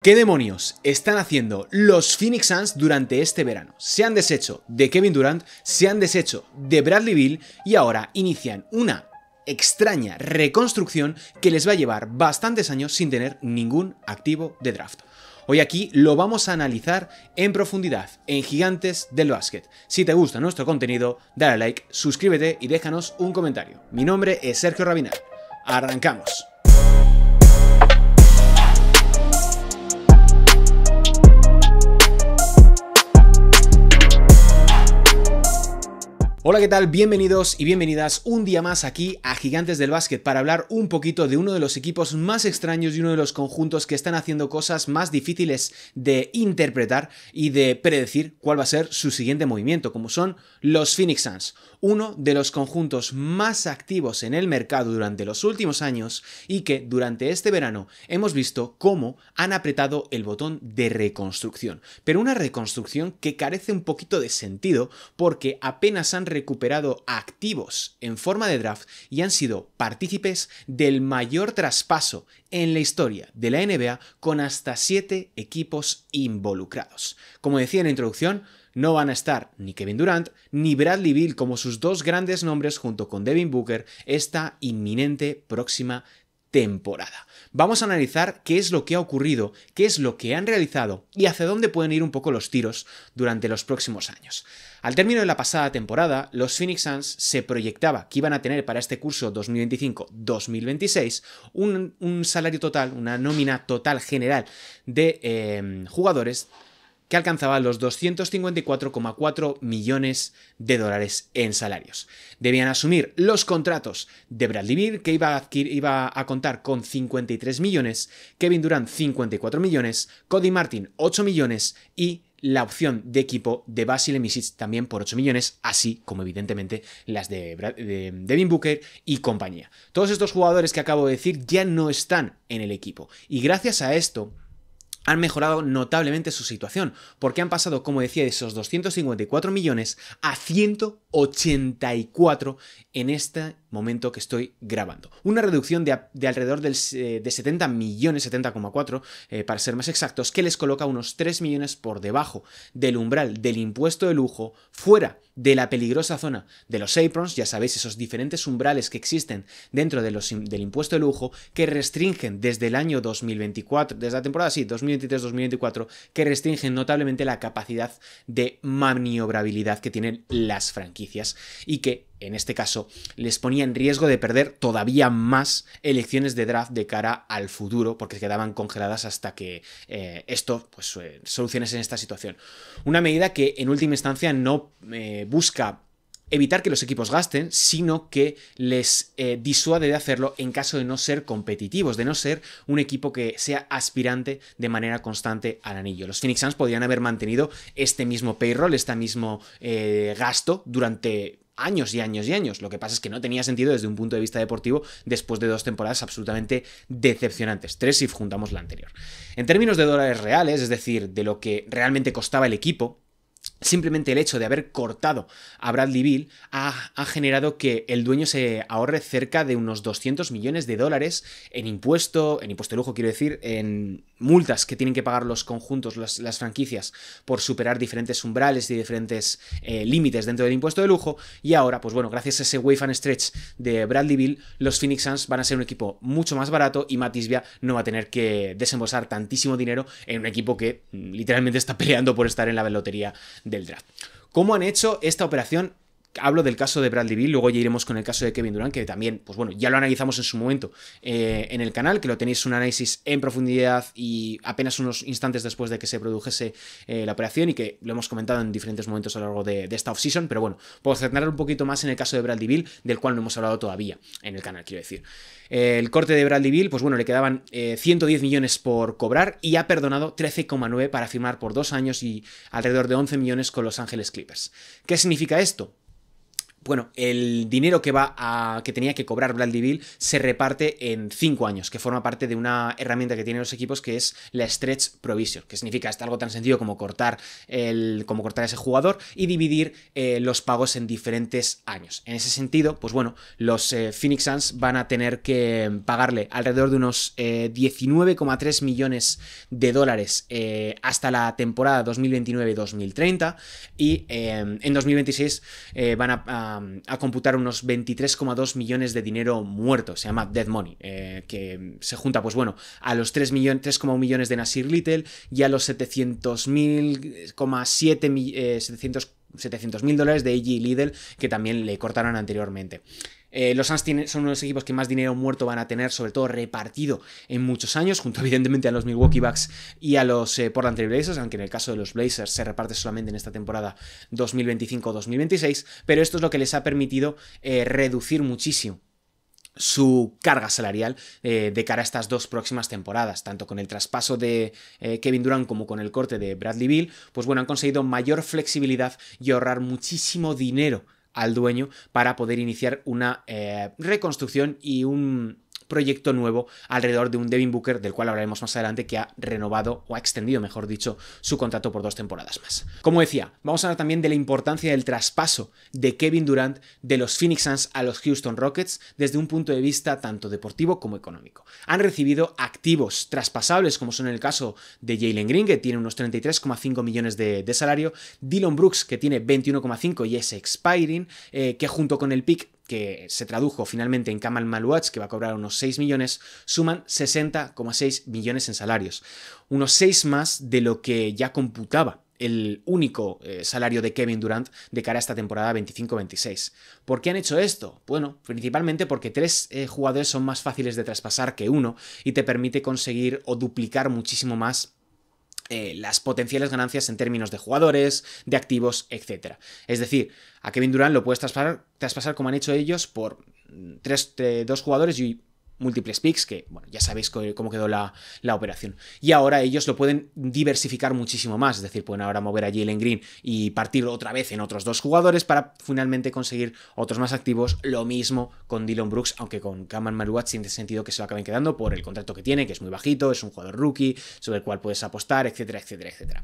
¿Qué demonios están haciendo los Phoenix Suns durante este verano? Se han deshecho de Kevin Durant, se han deshecho de Bradley Beal y ahora inician una extraña reconstrucción que les va a llevar bastantes años sin tener ningún activo de draft. Hoy aquí lo vamos a analizar en profundidad en Gigantes del Básquet. Si te gusta nuestro contenido, dale a like, suscríbete y déjanos un comentario. Mi nombre es Sergio Rabinal. ¡Arrancamos! Hola, ¿qué tal? Bienvenidos y bienvenidas un día más aquí a Gigantes del Básquet para hablar un poquito de uno de los equipos más extraños y uno de los conjuntos que están haciendo cosas más difíciles de interpretar y de predecir cuál va a ser su siguiente movimiento, como son los Phoenix Suns, uno de los conjuntos más activos en el mercado durante los últimos años y que durante este verano hemos visto cómo han apretado el botón de reconstrucción, pero una reconstrucción que carece un poquito de sentido porque apenas han recuperado activos en forma de draft y han sido partícipes del mayor traspaso en la historia de la NBA con hasta 7 equipos involucrados. Como decía en la introducción, no van a estar ni Kevin Durant ni Bradley Beal como sus dos grandes nombres junto con Devin Booker esta inminente próxima temporada. Vamos a analizar qué es lo que ha ocurrido, qué es lo que han realizado y hacia dónde pueden ir un poco los tiros durante los próximos años. Al término de la pasada temporada, los Phoenix Suns se proyectaba que iban a tener para este curso 2025-2026 un salario total, una nómina total general de jugadores que alcanzaba los 254,4 millones de dólares en salarios. Debían asumir los contratos de Bradley Beal, que iba a contar con 53 millones, Kevin Durant 54 millones, Cody Martin 8 millones y la opción de equipo de Vasilije Micic también por 8 millones, así como evidentemente las de Devin Booker y compañía. Todos estos jugadores que acabo de decir ya no están en el equipo y gracias a esto han mejorado notablemente su situación, porque han pasado, como decía, de esos 254 millones a 184 en este momento que estoy grabando. Una reducción de alrededor de 70 millones, 70,4 para ser más exactos, que les coloca unos 3 millones por debajo del umbral del impuesto de lujo, fuera de la peligrosa zona de los aprons, ya sabéis, esos diferentes umbrales que existen dentro de del impuesto de lujo que restringen desde el año 2024, desde la temporada 2023-2024, que restringen notablemente la capacidad de maniobrabilidad que tienen las franquicias y que en este caso les ponía en riesgo de perder todavía más elecciones de draft de cara al futuro porque quedaban congeladas hasta que esto soluciones en esta situación. Una medida que en última instancia no busca evitar que los equipos gasten, sino que les disuade de hacerlo en caso de no ser competitivos, de no ser un equipo que sea aspirante de manera constante al anillo. Los Phoenix Suns podrían haber mantenido este mismo payroll, este mismo gasto durante años y años y años. Lo que pasa es que no tenía sentido desde un punto de vista deportivo después de 2 temporadas absolutamente decepcionantes. 3 si juntamos la anterior. En términos de dólares reales, es decir, de lo que realmente costaba el equipo, simplemente el hecho de haber cortado a Bradley Beal ha generado que el dueño se ahorre cerca de unos 200 millones de dólares en impuesto de lujo, quiero decir, en multas que tienen que pagar los conjuntos, las franquicias, por superar diferentes umbrales y diferentes límites dentro del impuesto de lujo. Y ahora, pues bueno, gracias a ese wave and stretch de Bradley Beal, los Phoenix Suns van a ser un equipo mucho más barato y Matt Ishbia no va a tener que desembolsar tantísimo dinero en un equipo que literalmente está peleando por estar en la lotería del draft. ¿Cómo han hecho esta operación? Hablo del caso de Bradley Beal, luego ya iremos con el caso de Kevin Durant, que también, pues bueno, ya lo analizamos en su momento en el canal, que lo tenéis un análisis en profundidad y apenas unos instantes después de que se produjese la operación y que lo hemos comentado en diferentes momentos a lo largo de esta offseason, pero bueno, puedo centrar un poquito más en el caso de Bradley Beal, del cual no hemos hablado todavía en el canal, quiero decir. El corte de Bradley Beal, pues bueno, le quedaban 110 millones por cobrar y ha perdonado 13,9 para firmar por 2 años y alrededor de 11 millones con Los Ángeles Clippers. ¿Qué significa esto? Bueno, el dinero que tenía que cobrar Bradley Beal se reparte en 5 años, que forma parte de una herramienta que tienen los equipos que es la Stretch Provision, que significa algo tan sencillo como cortar a ese jugador y dividir los pagos en diferentes años. En ese sentido, pues bueno, los Phoenix Suns van a tener que pagarle alrededor de unos 19,3 millones de dólares hasta la temporada 2029-2030 y en 2026 van a computar unos 23,2 millones de dinero muerto, se llama Dead Money, que se junta, pues bueno, a los 3,1 millones de Nasir Little y a los 700.000 dólares de A.G. Little, que también le cortaron anteriormente. Los Suns son uno de los equipos que más dinero muerto van a tener, sobre todo repartido en muchos años, junto evidentemente a los Milwaukee Bucks y a los Portland Trail Blazers, aunque en el caso de los Blazers se reparte solamente en esta temporada 2025-2026, pero esto es lo que les ha permitido reducir muchísimo su carga salarial de cara a estas 2 próximas temporadas, tanto con el traspaso de Kevin Durant como con el corte de Bradley Beal, pues bueno, han conseguido mayor flexibilidad y ahorrar muchísimo dinero al dueño para poder iniciar una reconstrucción y un proyecto nuevo alrededor de un Devin Booker, del cual hablaremos más adelante, que ha renovado o ha extendido, mejor dicho, su contrato por 2 temporadas más. Como decía, vamos a hablar también de la importancia del traspaso de Kevin Durant de los Phoenix Suns a los Houston Rockets desde un punto de vista tanto deportivo como económico. Han recibido activos traspasables, como son el caso de Jalen Green, que tiene unos 33,5 millones de salario, Dillon Brooks, que tiene 21,5 y es expiring, que junto con el pick que se tradujo finalmente en Kamal Maluach, que va a cobrar unos 6 millones, suman 60,6 millones en salarios. Unos 6 más de lo que ya computaba el único salario de Kevin Durant de cara a esta temporada 25-26. ¿Por qué han hecho esto? Bueno, principalmente porque 3 jugadores son más fáciles de traspasar que uno y te permite conseguir o duplicar muchísimo más las potenciales ganancias en términos de jugadores, de activos, etc. Es decir, a Kevin Durant lo puedes traspasar como han hecho ellos por 2 jugadores y múltiples picks, que bueno, ya sabéis cómo quedó la operación. Y ahora ellos lo pueden diversificar muchísimo más, es decir, pueden ahora mover a Jalen Green y partir otra vez en otros 2 jugadores para finalmente conseguir otros más activos. Lo mismo con Dillon Brooks, aunque con Kamal Maluach tiene sentido que se lo acaben quedando por el contrato que tiene, que es muy bajito, es un jugador rookie, sobre el cual puedes apostar, etcétera, etcétera, etcétera.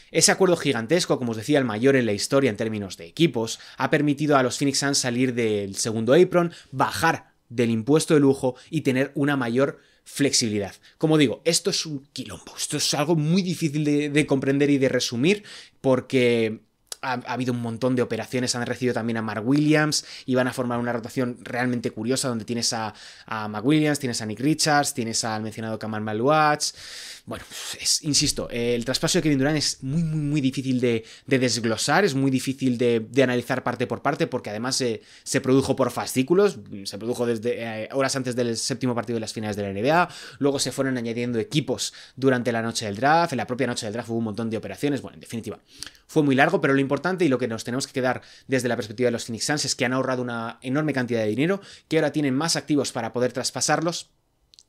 Ese acuerdo gigantesco, como os decía, el mayor en la historia en términos de equipos, ha permitido a los Phoenix Suns salir del segundo apron, bajar del impuesto de lujo y tener una mayor flexibilidad. Como digo, esto es un quilombo, esto es algo muy difícil de comprender y de resumir porque ha habido un montón de operaciones, han recibido también a Mark Williams y van a formar una rotación realmente curiosa donde tienes a Mark Williams, tienes a Nick Richards, tienes al mencionado Kamal Maluach. Bueno, insisto, el traspaso de Kevin Durant es muy, muy, muy difícil de desglosar, es muy difícil de analizar parte por parte, porque además se produjo por fascículos, se produjo desde horas antes del 7º partido de las finales de la NBA, luego se fueron añadiendo equipos durante la noche del draft, en la propia noche del draft hubo un montón de operaciones, bueno, en definitiva, fue muy largo, pero lo importante y lo que nos tenemos que quedar desde la perspectiva de los Phoenix Suns es que han ahorrado una enorme cantidad de dinero, que ahora tienen más activos para poder traspasarlos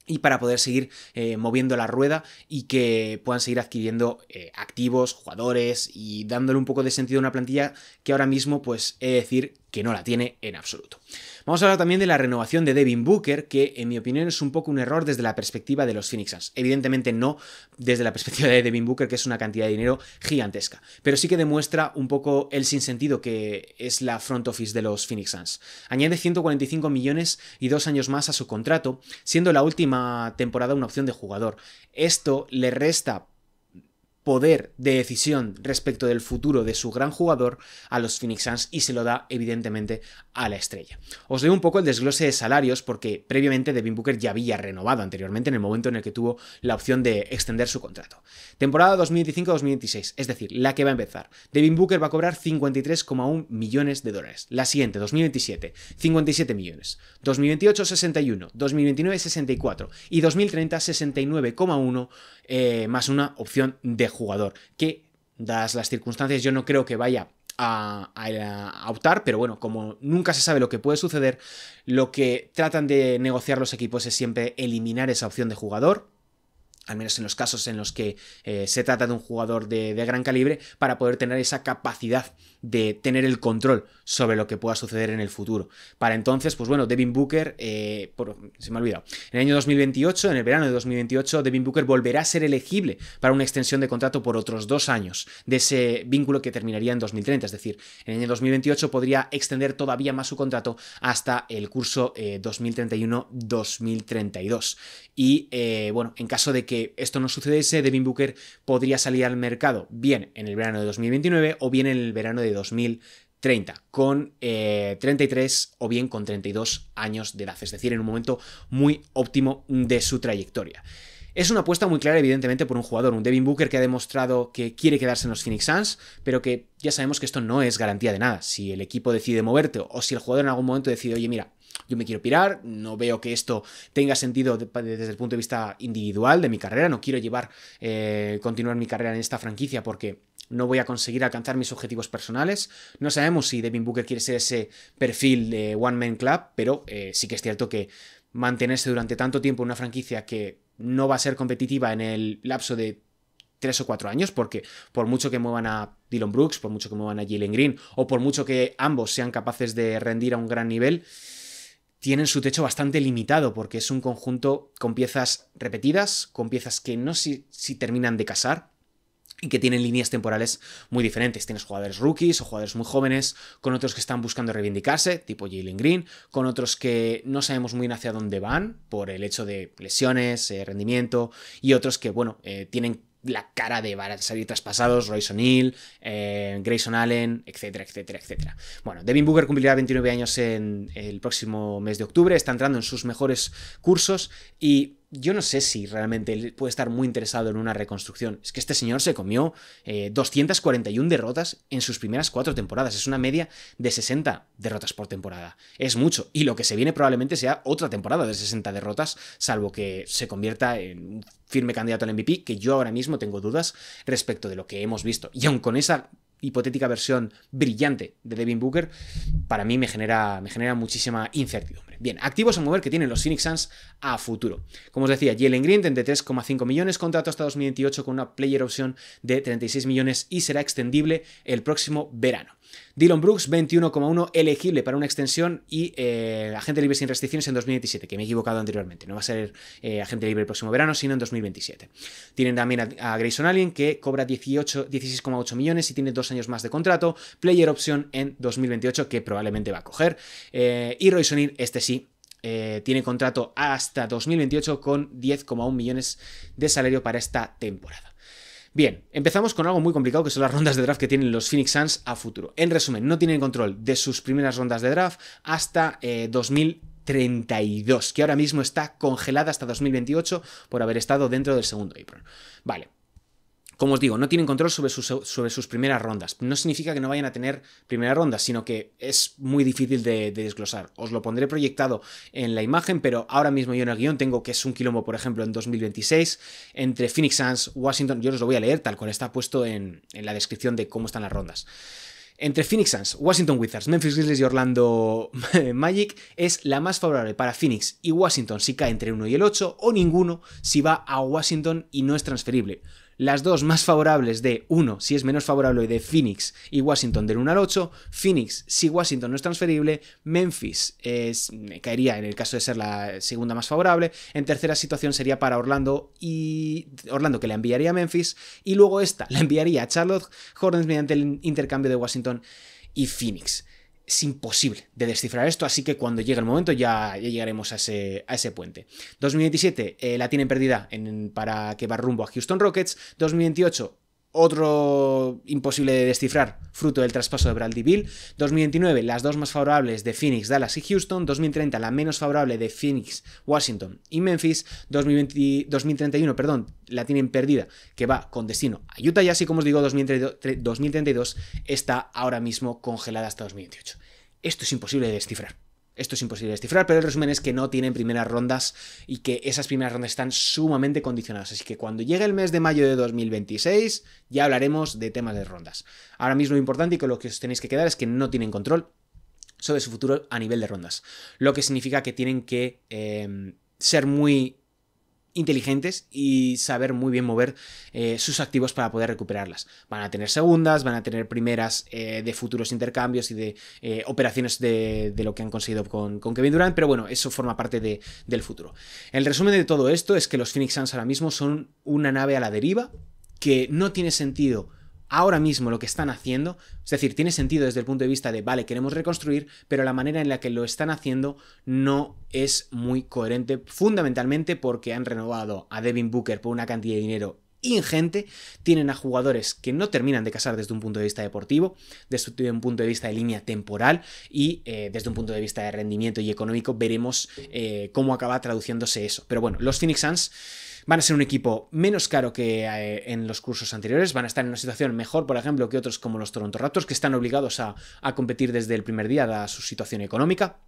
y para poder seguir moviendo la rueda y que puedan seguir adquiriendo activos, jugadores y dándole un poco de sentido a una plantilla que ahora mismo pues he de decir que no la tiene en absoluto. Vamos a hablar también de la renovación de Devin Booker, que en mi opinión es un poco un error desde la perspectiva de los Phoenix Suns. Evidentemente no desde la perspectiva de Devin Booker, que es una cantidad de dinero gigantesca, pero sí que demuestra un poco el sinsentido que es la front office de los Phoenix Suns. Añade 145 millones y 2 años más a su contrato, siendo la última temporada una opción de jugador. Esto le resta poder de decisión respecto del futuro de su gran jugador a los Phoenix Suns y se lo da evidentemente a la estrella. Os leo un poco el desglose de salarios porque previamente Devin Booker ya había renovado anteriormente en el momento en el que tuvo la opción de extender su contrato. Temporada 2025-2026, es decir, la que va a empezar. Devin Booker va a cobrar 53,1 millones de dólares. La siguiente, 2027, 57 millones. 2028, 61. 2029, 64. Y 2030, 69,1 más una opción de jugador, que, dadas las circunstancias, yo no creo que vaya a optar, pero bueno, como nunca se sabe lo que puede suceder, lo que tratan de negociar los equipos es siempre eliminar esa opción de jugador, al menos en los casos en los que se trata de un jugador de gran calibre, para poder tener esa capacidad de tener el control sobre lo que pueda suceder en el futuro. Para entonces, pues bueno, Devin Booker, se me ha olvidado, en el año 2028, en el verano de 2028, Devin Booker volverá a ser elegible para una extensión de contrato por otros 2 años de ese vínculo que terminaría en 2030, es decir, en el año 2028 podría extender todavía más su contrato hasta el curso 2031-2032. Y bueno, en caso de que esto no sucediese, Devin Booker podría salir al mercado bien en el verano de 2029 o bien en el verano de 2030, con 33 o bien con 32 años de edad, es decir, en un momento muy óptimo de su trayectoria. Es una apuesta muy clara, evidentemente, por un jugador, un Devin Booker que ha demostrado que quiere quedarse en los Phoenix Suns, pero que ya sabemos que esto no es garantía de nada. Si el equipo decide moverte o si el jugador en algún momento decide, oye, mira, yo me quiero pirar, no veo que esto tenga sentido desde el punto de vista individual de mi carrera, no quiero continuar mi carrera en esta franquicia porque no voy a conseguir alcanzar mis objetivos personales. No sabemos si Devin Booker quiere ser ese perfil de One Man Club, pero sí que es cierto que mantenerse durante tanto tiempo en una franquicia que no va a ser competitiva en el lapso de 3 o 4 años, porque por mucho que muevan a Dillon Brooks, por mucho que muevan a Jalen Green, o por mucho que ambos sean capaces de rendir a un gran nivel, tienen su techo bastante limitado, porque es un conjunto con piezas repetidas, con piezas que no sé si terminan de casar, y que tienen líneas temporales muy diferentes. Tienes jugadores rookies o jugadores muy jóvenes, con otros que están buscando reivindicarse, tipo Jalen Green, con otros que no sabemos muy bien hacia dónde van, por el hecho de lesiones, rendimiento, y otros que, bueno, tienen la cara de salir traspasados, Royce O'Neal, Grayson Allen, etcétera, etcétera, etcétera. Bueno, Devin Booker cumplirá 29 años en el próximo mes de octubre, está entrando en sus mejores cursos y yo no sé si realmente él puede estar muy interesado en una reconstrucción. Es que este señor se comió 241 derrotas en sus primeras 4 temporadas. Es una media de 60 derrotas por temporada. Es mucho. Y lo que se viene probablemente sea otra temporada de 60 derrotas, salvo que se convierta en un firme candidato al MVP, que yo ahora mismo tengo dudas respecto de lo que hemos visto. Y aun con esa hipotética versión brillante de Devin Booker, para mí me genera muchísima incertidumbre. Bien, activos a mover que tienen los Phoenix Suns a futuro. Como os decía, Jalen Green, 33,5 millones, contrato hasta 2028 con una player option de 36 millones y será extendible el próximo verano. Dillon Brooks, 21,1, elegible para una extensión y agente libre sin restricciones en 2027, que me he equivocado anteriormente. No va a ser agente libre el próximo verano, sino en 2027. Tienen también a Grayson Allen, que cobra 16,8 millones y tiene 2 años más de contrato, player option en 2028, que probablemente va a coger. Y Royce O'Neal, este sí, tiene contrato hasta 2028 con 10,1 millones de salario para esta temporada. Bien, empezamos con algo muy complicado que son las rondas de draft que tienen los Phoenix Suns a futuro. En resumen, no tienen control de sus primeras rondas de draft hasta 2032, que ahora mismo está congelada hasta 2028 por haber estado dentro del segundo apron. Vale. Como os digo, no tienen control sobre sus primeras rondas. No significa que no vayan a tener primeras rondas, sino que es muy difícil de desglosar. Os lo pondré proyectado en la imagen, pero ahora mismo yo en el guión tengo que es un quilombo, por ejemplo, en 2026, entre Phoenix Suns, Washington. Yo os lo voy a leer tal cual está puesto en la descripción de cómo están las rondas. Entre Phoenix Suns, Washington Wizards, Memphis Grizzlies y Orlando Magic es la más favorable para Phoenix y Washington si cae entre el 1 y el 8 o ninguno si va a Washington y no es transferible. Las dos más favorables de 1 si es menos favorable de Phoenix y Washington del 1 al 8, Phoenix si Washington no es transferible, Memphis caería en el caso de ser la segunda más favorable, en tercera situación sería para Orlando que la enviaría a Memphis y luego esta la enviaría a Charlotte Hornets mediante el intercambio de Washington y Phoenix. Es imposible de descifrar esto, así que cuando llegue el momento ya llegaremos a ese puente. 2027 la tienen perdida para que va rumbo a Houston Rockets. 2028 otro imposible de descifrar, fruto del traspaso de Bradley Beal. 2029 las dos más favorables de Phoenix, Dallas y Houston. 2030 la menos favorable de Phoenix, Washington y Memphis. 2031 la tienen perdida, que va con destino a Utah, y así como os digo, 2032 está ahora mismo congelada hasta 2028. Esto es imposible de descifrar. Pero el resumen es que no tienen primeras rondas y que esas primeras rondas están sumamente condicionadas. Así que cuando llegue el mes de mayo de 2026 ya hablaremos de temas de rondas. Ahora mismo lo importante y con lo que os tenéis que quedar es que no tienen control sobre su futuro a nivel de rondas. Lo que significa que tienen que ser muy inteligentes y saber muy bien mover sus activos para poder recuperarlas. Van a tener segundas, van a tener primeras de futuros intercambios y de operaciones de lo que han conseguido con Kevin Durant, pero bueno, eso forma parte del futuro. El resumen de todo esto es que los Phoenix Suns ahora mismo son una nave a la deriva, que no tiene sentido ahora mismo lo que están haciendo, es decir, tiene sentido desde el punto de vista de, vale, queremos reconstruir, pero la manera en la que lo están haciendo no es muy coherente, fundamentalmente porque han renovado a Devin Booker por una cantidad de dinero ingente, tienen a jugadores que no terminan de casar desde un punto de vista deportivo, desde un punto de vista de línea temporal y desde un punto de vista de rendimiento y económico veremos cómo acaba traduciéndose eso. Pero bueno, los Phoenix Suns van a ser un equipo menos caro que en los cursos anteriores, van a estar en una situación mejor, por ejemplo, que otros como los Toronto Raptors, que están obligados a competir desde el primer día dada su situación económica.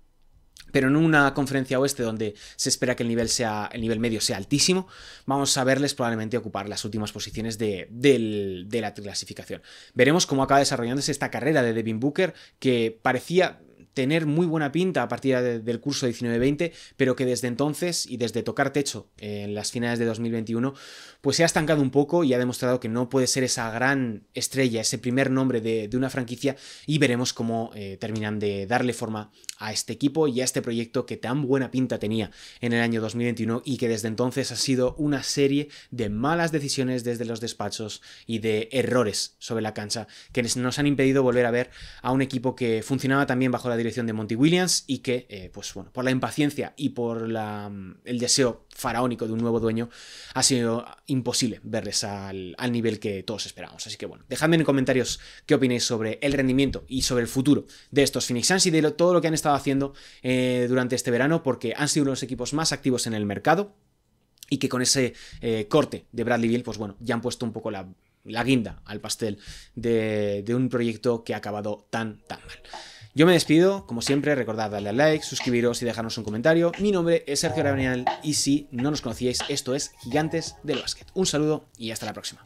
Pero en una conferencia oeste donde se espera que el nivel medio sea altísimo, vamos a verles probablemente ocupar las últimas posiciones de la clasificación. Veremos cómo acaba desarrollándose esta carrera de Devin Booker, que parecía tener muy buena pinta a partir del curso 19-20, pero que desde entonces y desde tocar techo en las finales de 2021, pues se ha estancado un poco y ha demostrado que no puede ser esa gran estrella, ese primer nombre de una franquicia, y veremos cómo terminan de darle forma a este equipo y a este proyecto que tan buena pinta tenía en el año 2021 y que desde entonces ha sido una serie de malas decisiones desde los despachos y de errores sobre la cancha que nos han impedido volver a ver a un equipo que funcionaba también bajo la dirección de Monty Williams y que, pues bueno, por la impaciencia y por el deseo faraónico de un nuevo dueño, ha sido imposible verles al nivel que todos esperábamos. Así que bueno, dejadme en comentarios qué opináis sobre el rendimiento y sobre el futuro de estos Phoenix Suns y de todo lo que han estado haciendo durante este verano, porque han sido uno de los equipos más activos en el mercado y que con ese corte de Bradley Beal, pues bueno, ya han puesto un poco la guinda al pastel de un proyecto que ha acabado tan mal. Yo me despido, como siempre, recordad darle al like, suscribiros y dejarnos un comentario. Mi nombre es Sergio Gravenial y si no nos conocíais, esto es Gigantes del Básquet. Un saludo y hasta la próxima.